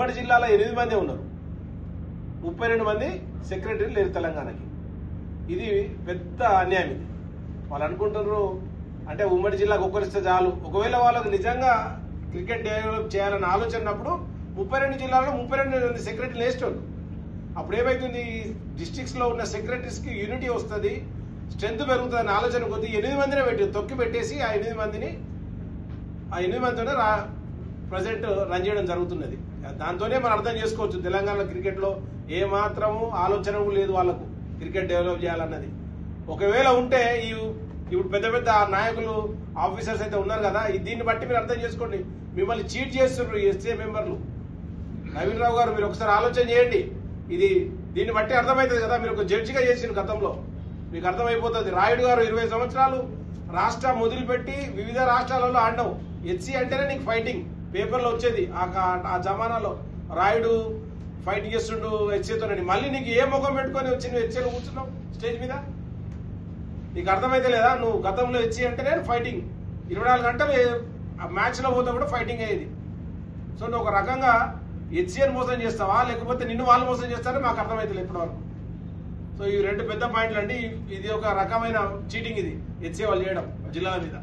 ఉమ్మడి జిల్లాలో 8 మంది ఉన్నారు, 32 మంది సెక్రటరీలు లేరు తెలంగాణకి. ఇది పెద్ద అన్యాయం. ఇది వాళ్ళు అనుకుంటున్నారు అంటే ఉమ్మడి జిల్లాకు ఒక్కరిస్తే చాలు. ఒకవేళ వాళ్ళకు నిజంగా క్రికెట్ డెవలప్ చేయాలని ఆలోచన ఉన్నప్పుడు 32 జిల్లాల్లో 32 సెక్రటరీలు వేసేవాళ్ళు. అప్పుడు ఏమైతుంది, డిస్ట్రిక్ట్స్ లో ఉన్న సెక్రటరీస్ కి యూనిటీ వస్తుంది, స్ట్రెంత్ పెరుగుతుందని ఆలోచన కొద్ది 8 మందినే తొక్కి పెట్టేసి ఆ 8 మందితోనే ప్రజెంట్ రన్ చేయడం జరుగుతున్నది. దాంతోనే మనం అర్థం చేసుకోవచ్చు తెలంగాణ క్రికెట్ లో ఏ మాత్రము ఆలోచన లేదు వాళ్ళకు క్రికెట్ డెవలప్ చేయాలన్నది. ఒకవేళ ఉంటే ఇప్పుడు పెద్ద పెద్ద నాయకులు ఆఫీసర్స్ అయితే ఉన్నారు కదా, దీన్ని బట్టి మీరు అర్థం చేసుకోండి. మిమ్మల్ని చీట్ చేస్తున్నారు ఎస్ఏ మెంబర్లు. నవీన్ రావు గారు మీరు ఒకసారి ఆలోచన చేయండి. దీన్ని బట్టి అర్థమవుతుంది కదా, మీరు ఒక జడ్జిగా చేసిన గతంలో మీకు అర్థమైపోతుంది. రాయుడు గారు 20 సంవత్సరాలు రాష్ట్రం మొదలుపెట్టి వివిధ రాష్ట్రాలలో ఆడినావు. హెచ్సి అంటేనే నీకు ఫైటింగ్ పేపర్లో వచ్చేది. ఆ జమానాలో రాయుడు ఫైటింగ్ చేస్తుండు హెచ్సితోనండి. మళ్ళీ నీకు ఏ ముఖం పెట్టుకొని వచ్చి నువ్వు హెచ్సిలో కూర్చున్నావు స్టేజ్ మీద? నీకు అర్థమైతే లేదా? నువ్వు గతంలో హెచ్సి అంటేనే ఫైటింగ్ 24 గంటలు మ్యాచ్ లో పోతే కూడా ఫైటింగ్ అయ్యేది. సో నువ్వు ఒక రకంగా హెచ్సిని మోసం చేస్తావా లేకపోతే నిన్ను వాళ్ళు మోసం చేస్తారో మాకు అర్థమైతే లేదు ఇప్పటివరకు. సో ఈ 2 పెద్ద పాయింట్లు అండి. ఇది ఒక రకమైన చీటింగ్, ఇది హెచ్సి వాళ్ళు చేయడం జిల్లాల మీద.